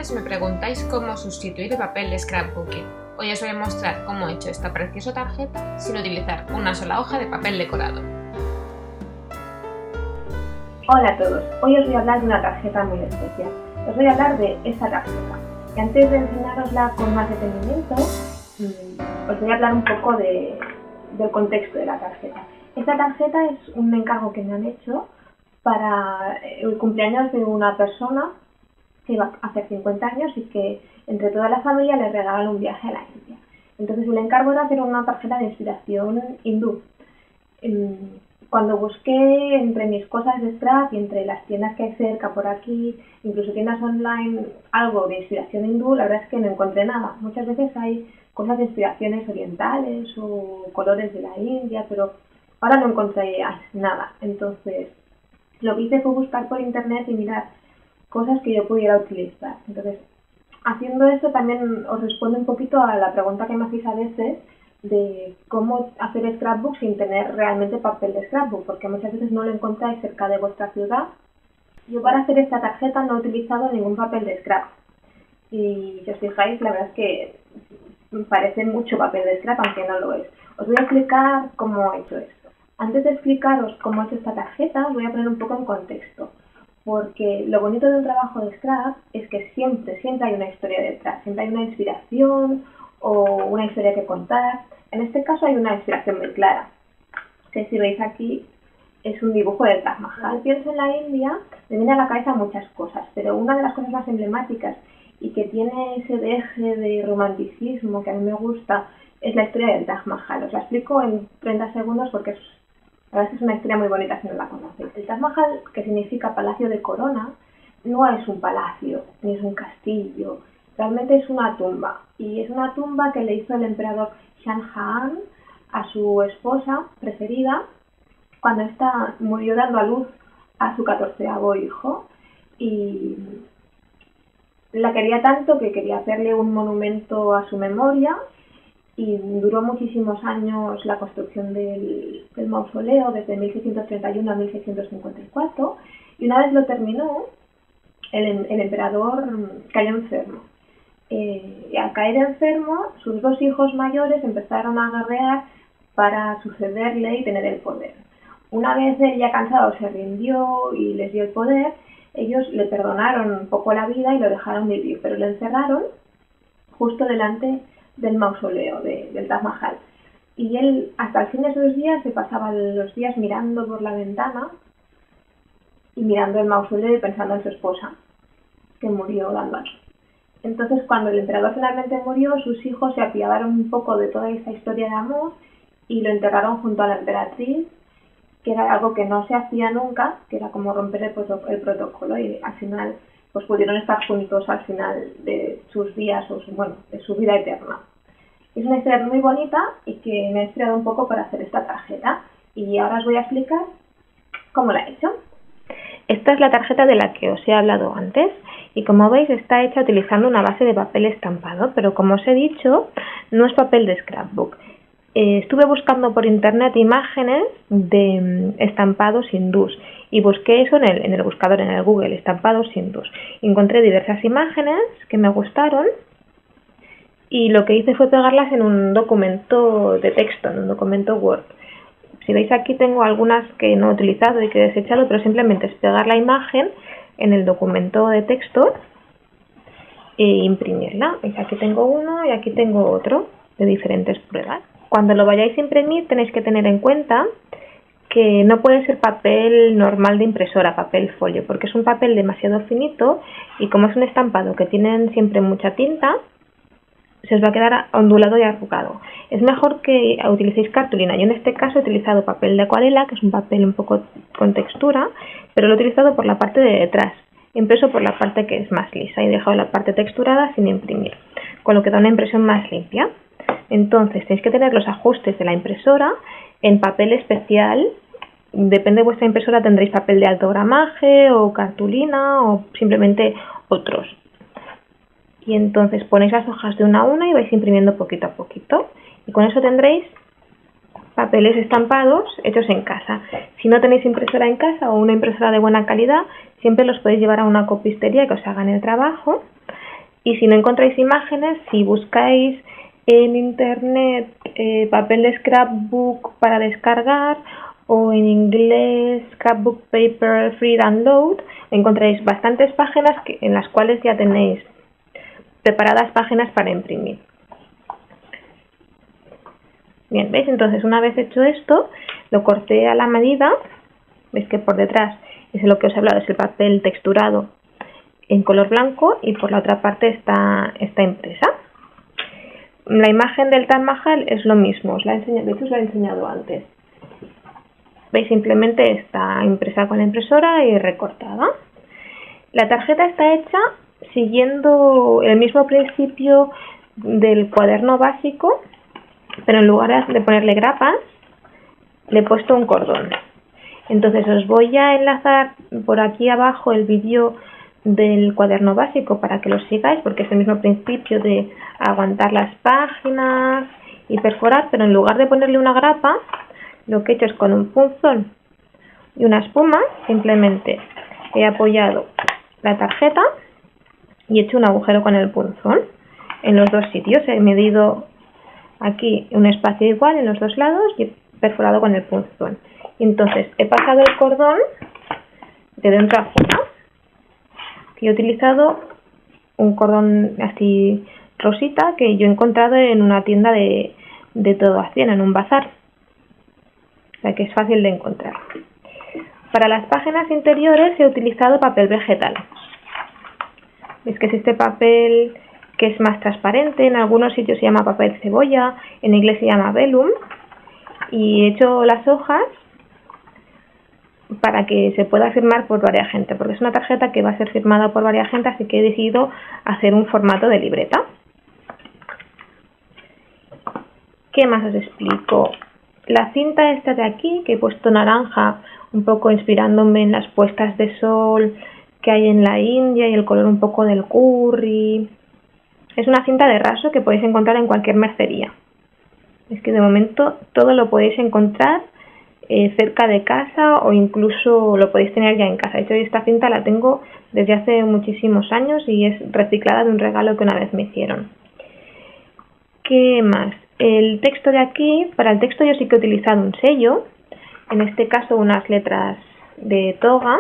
veces me preguntáis cómo sustituir el papel de scrapbooking. Hoy os voy a mostrar cómo he hecho esta preciosa tarjeta sin utilizar una sola hoja de papel decorado. Hola a todos, hoy os voy a hablar de una tarjeta muy especial. Os voy a hablar de esta tarjeta. Y antes de enseñarosla con más detenimiento, os voy a hablar un poco del contexto de la tarjeta. Esta tarjeta es un encargo que me han hecho para el cumpleaños de una persona que va a hacer 50 años y que entre toda la familia le regalan un viaje a la India. Entonces el encargo era hacer una tarjeta de inspiración hindú. Cuando busqué entre mis cosas de scrap y entre las tiendas que hay cerca por aquí, incluso tiendas online, algo de inspiración hindú, la verdad es que no encontré nada. Muchas veces hay cosas de inspiraciones orientales o colores de la India, pero ahora no encontré nada. Entonces lo que hice fue buscar por internet y mirar cosas que yo pudiera utilizar. Entonces, haciendo esto también os respondo un poquito a la pregunta que me hacéis a veces de cómo hacer scrapbook sin tener realmente papel de scrapbook, porque muchas veces no lo encontráis cerca de vuestra ciudad. Yo para hacer esta tarjeta no he utilizado ningún papel de scrap. Y si os fijáis, la verdad es que parece mucho papel de scrap, aunque no lo es. Os voy a explicar cómo he hecho esto. Antes de explicaros cómo he hecho esta tarjeta, os voy a poner un poco en contexto. Porque lo bonito de un trabajo de scrap es que siempre hay una historia detrás, siempre hay una inspiración o una historia que contar. En este caso hay una inspiración muy clara, que si veis aquí es un dibujo del Taj Mahal. Cuando pienso en la India me viene a la cabeza muchas cosas, pero una de las cosas más emblemáticas y que tiene ese deje de romanticismo que a mí me gusta es la historia del Taj Mahal. Os la explico en 30 segundos porque la verdad es que es una historia muy bonita si no la conocéis. El Taj Mahal, que significa Palacio de Corona, no es un palacio, ni es un castillo. Realmente es una tumba. Y es una tumba que le hizo el emperador Shah Jahan a su esposa preferida cuando ésta murió dando a luz a su 14º hijo. Y la quería tanto que quería hacerle un monumento a su memoria. Y duró muchísimos años la construcción del mausoleo, desde 1631 a 1654, y una vez lo terminó, el emperador cayó enfermo. Y al caer enfermo, sus dos hijos mayores empezaron a guerrear para sucederle y tener el poder. Una vez él ya cansado se rindió y les dio el poder, ellos le perdonaron un poco la vida y lo dejaron vivir, pero lo encerraron justo delante del mausoleo del Taj Mahal. Y él, hasta el fin de sus días, se pasaba los días mirando por la ventana y mirando el mausoleo y pensando en su esposa, que murió dando a luz. Entonces, cuando el emperador finalmente murió, sus hijos se apiadaron un poco de toda esta historia de amor y lo enterraron junto a la emperatriz, que era algo que no se hacía nunca, que era como romper el protocolo, y al final pues pudieron estar juntos al final de sus días, de su vida eterna. Es una historia muy bonita y que me ha inspirado un poco para hacer esta tarjeta, y ahora os voy a explicar cómo la he hecho. Esta es la tarjeta de la que os he hablado antes y como veis está hecha utilizando una base de papel estampado, pero como os he dicho no es papel de scrapbook. Estuve buscando por internet imágenes de estampados hindús y busqué eso en el buscador, en el Google, estampados hindús. Encontré diversas imágenes que me gustaron y lo que hice fue pegarlas en un documento de texto, en un documento Word. Si veis aquí tengo algunas que no he utilizado y que he desechado, pero simplemente es pegar la imagen en el documento de texto e imprimirla. ¿Veis? Aquí tengo uno y aquí tengo otro de diferentes pruebas. Cuando lo vayáis a imprimir tenéis que tener en cuenta que no puede ser papel normal de impresora, papel folio, porque es un papel demasiado finito y como es un estampado que tienen siempre mucha tinta, se os va a quedar ondulado y arrugado. Es mejor que utilicéis cartulina. Yo en este caso he utilizado papel de acuarela, que es un papel un poco con textura, pero lo he utilizado por la parte de detrás, impreso por la parte que es más lisa y he dejado la parte texturada sin imprimir, con lo que da una impresión más limpia. Entonces tenéis que tener los ajustes de la impresora en papel especial. Depende de vuestra impresora, tendréis papel de alto gramaje o cartulina o simplemente otros. Y entonces ponéis las hojas de una a una y vais imprimiendo poquito a poquito. Y con eso tendréis papeles estampados hechos en casa. Si no tenéis impresora en casa o una impresora de buena calidad, siempre los podéis llevar a una copistería que os hagan el trabajo Y si no encontráis imágenes, si buscáis en internet papel de scrapbook para descargar o en inglés scrapbook paper free download, encontráis bastantes páginas en las cuales ya tenéis preparadas páginas para imprimir. Bien, ¿veis? Entonces, una vez hecho esto, lo corté a la medida. Veis que por detrás es lo que os he hablado, es el papel texturado en color blanco y por la otra parte está impresa. La imagen del Taj Mahal es lo mismo, de hecho os la he enseñado antes. Veis, simplemente está impresa con la impresora y recortada. La tarjeta está hecha siguiendo el mismo principio del cuaderno básico, pero en lugar de ponerle grapas, le he puesto un cordón. Entonces os voy a enlazar por aquí abajo el vídeo del cuaderno básico para que lo sigáis, porque es el mismo principio de aguantar las páginas y perforar, pero en lugar de ponerle una grapa, lo que he hecho es con un punzón y una espuma, simplemente he apoyado la tarjeta y he hecho un agujero con el punzón en los dos sitios. He medido aquí un espacio igual en los dos lados y he perforado con el punzón. Y entonces he pasado el cordón de dentro a fuera. Y he utilizado un cordón así rosita que yo he encontrado en una tienda de todo a 100, en un bazar. O sea que es fácil de encontrar. Para las páginas interiores he utilizado papel vegetal. Es que es este papel que es más transparente, en algunos sitios se llama papel cebolla, en inglés se llama vellum, y he hecho las hojas para que se pueda firmar por varias gente, porque es una tarjeta que va a ser firmada por varias gente, así que he decidido hacer un formato de libreta. ¿Qué más os explico? La cinta esta de aquí, que he puesto naranja, un poco inspirándome en las puestas de sol que hay en la India y el color un poco del curry. Es una cinta de raso que podéis encontrar en cualquier mercería. Es que de momento todo lo podéis encontrar cerca de casa o incluso lo podéis tener ya en casa. De hecho, esta cinta la tengo desde hace muchísimos años y es reciclada de un regalo que una vez me hicieron. ¿Qué más? El texto de aquí, para el texto yo sí que he utilizado un sello, en este caso unas letras de toga,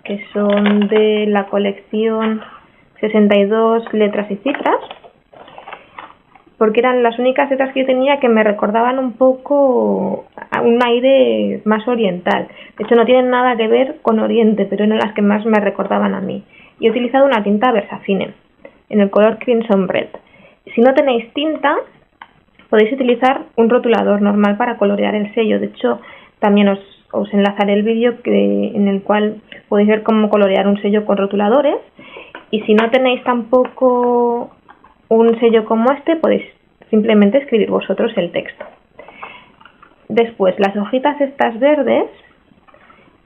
que son de la colección 62 letras y cifras, porque eran las únicas letras que yo tenía que me recordaban un poco a un aire más oriental. De hecho no tienen nada que ver con Oriente, pero eran las que más me recordaban a mí. Y he utilizado una tinta Versafine, en el color Crimson Red. Si no tenéis tinta, podéis utilizar un rotulador normal para colorear el sello. De hecho, también os enlazaré el vídeo en el cual podéis ver cómo colorear un sello con rotuladores. Y si no tenéis tampoco un sello como este, podéis simplemente escribir vosotros el texto. Después, las hojitas estas verdes,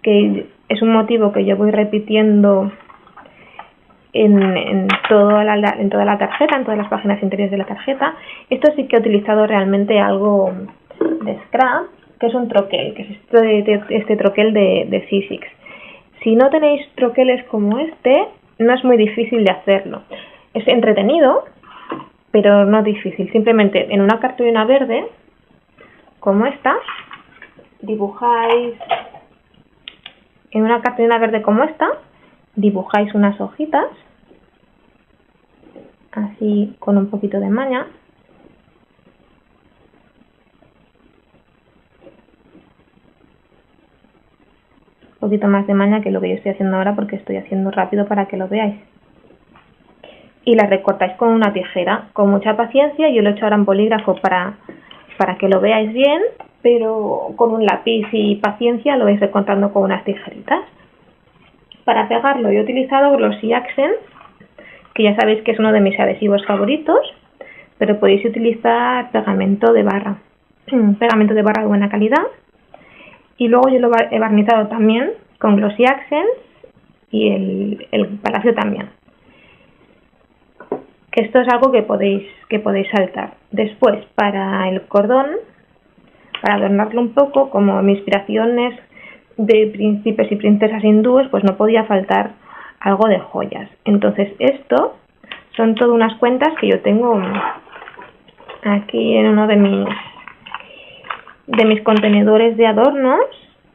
que es un motivo que yo voy repitiendo en toda la tarjeta, en todas las páginas interiores de la tarjeta. Esto sí que he utilizado realmente algo de scrap, que es un troquel, que es este troquel de Sizzix. Si no tenéis troqueles como este, no es muy difícil de hacerlo. Es entretenido, pero no difícil. Simplemente en una cartulina verde, como esta, dibujáis unas hojitas, así con un poquito de maña. Un poquito más de maña que lo que yo estoy haciendo ahora, porque estoy haciendo rápido para que lo veáis. Y las recortáis con una tijera, con mucha paciencia. Yo lo he hecho ahora en bolígrafo para que lo veáis bien, pero con un lápiz y paciencia lo vais recortando con unas tijeritas. Para pegarlo yo he utilizado Glossy Accents, que ya sabéis que es uno de mis adhesivos favoritos, pero podéis utilizar pegamento de barra de buena calidad. Y luego yo lo he barnizado también con Glossy Accents y el palacio también. Que esto es algo que podéis saltar. Después, para el cordón, para adornarlo un poco, como mi inspiración es de príncipes y princesas hindúes, pues no podía faltar algo de joyas. Entonces esto Son todas unas cuentas que yo tengo aquí en uno de mis contenedores de adornos,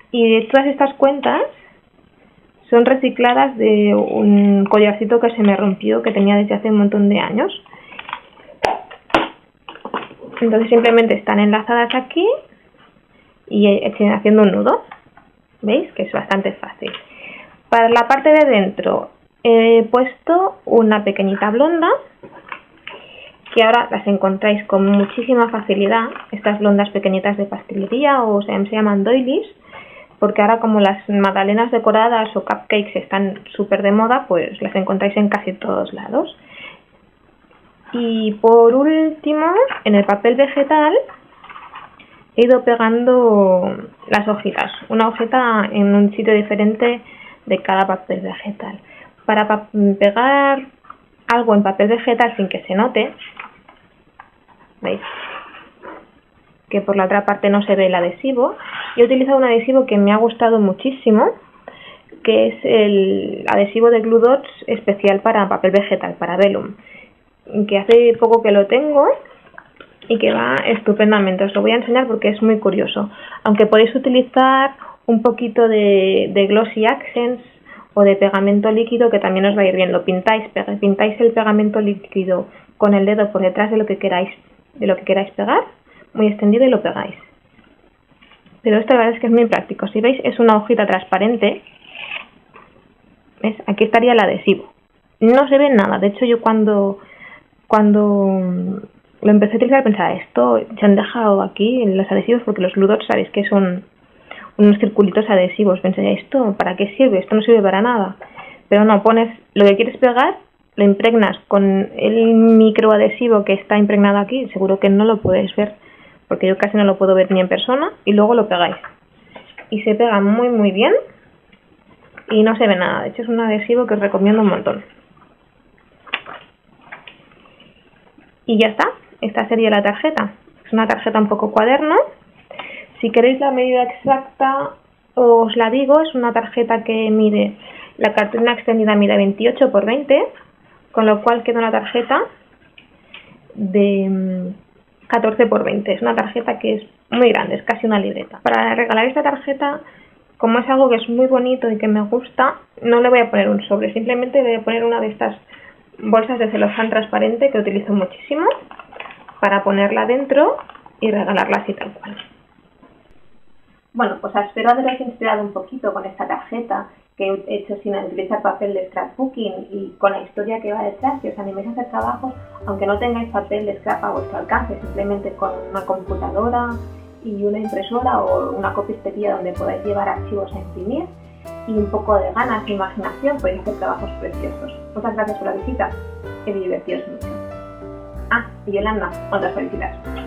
y todas estas cuentas son recicladas de un collarcito que se me rompió, que tenía desde hace un montón de años. Entonces simplemente están enlazadas aquí y haciendo un nudo. ¿Veis? Que es bastante fácil. Para la parte de dentro he puesto una pequeñita blonda, que ahora las encontráis con muchísima facilidad, estas blondas pequeñitas de pastelería, o sea, se llaman doilies, porque ahora como las magdalenas decoradas o cupcakes están súper de moda, pues las encontráis en casi todos lados. Y por último, en el papel vegetal he ido pegando las hojitas, una hojita en un sitio diferente de cada papel vegetal. Para pegar algo en papel vegetal sin que se note, ¿veis? Que por la otra parte no se ve el adhesivo. Yo he utilizado un adhesivo que me ha gustado muchísimo, que es el adhesivo de Glue Dots especial para papel vegetal, para vellum, que hace poco que lo tengo y que va estupendamente. Os lo voy a enseñar porque es muy curioso. Aunque podéis utilizar un poquito de Glossy Accents o de pegamento líquido, que también os va a ir bien. Lo pintáis el pegamento líquido con el dedo por detrás de lo que queráis pegar, muy extendido, y lo pegáis. Pero esto la verdad es que es muy práctico. Si veis, es una hojita transparente. ¿Ves? Aquí estaría el adhesivo. No se ve nada. De hecho, yo cuando lo empecé a utilizar pensaba, esto se han dejado aquí los adhesivos, porque los Glue Dots sabéis que son unos circulitos adhesivos. Pensé, ¿esto para qué sirve? Esto no sirve para nada. Pero no, pones lo que quieres pegar, lo impregnas con el microadhesivo que está impregnado aquí, seguro que no lo podéis ver, porque yo casi no lo puedo ver ni en persona, y luego lo pegáis. Y se pega muy muy bien y no se ve nada. De hecho, es un adhesivo que os recomiendo un montón. Y ya está, esta sería la tarjeta. Es una tarjeta un poco cuaderno. Si queréis la medida exacta, os la digo. Es una tarjeta que mide, la cartulina extendida mide 28 por 20, con lo cual queda una tarjeta de 14 por 20. Es una tarjeta que es muy grande, es casi una libreta. Para regalar esta tarjeta, como es algo que es muy bonito y que me gusta, no le voy a poner un sobre, simplemente voy a poner una de estas bolsas de celofán transparente que utilizo muchísimo para ponerla dentro y regalarla así tal cual. Bueno, pues espero haberos inspirado un poquito con esta tarjeta que he hecho sin utilizar papel de scrapbooking, y con la historia que va detrás, que os animéis a hacer trabajos aunque no tengáis papel de scrap a vuestro alcance, simplemente con una computadora y una impresora o una copistería donde podáis llevar archivos a imprimir, y un poco de ganas e imaginación podéis hacer trabajos preciosos. Muchas gracias por la visita, que divertidos mucho. Y Yolanda, otras felicidades.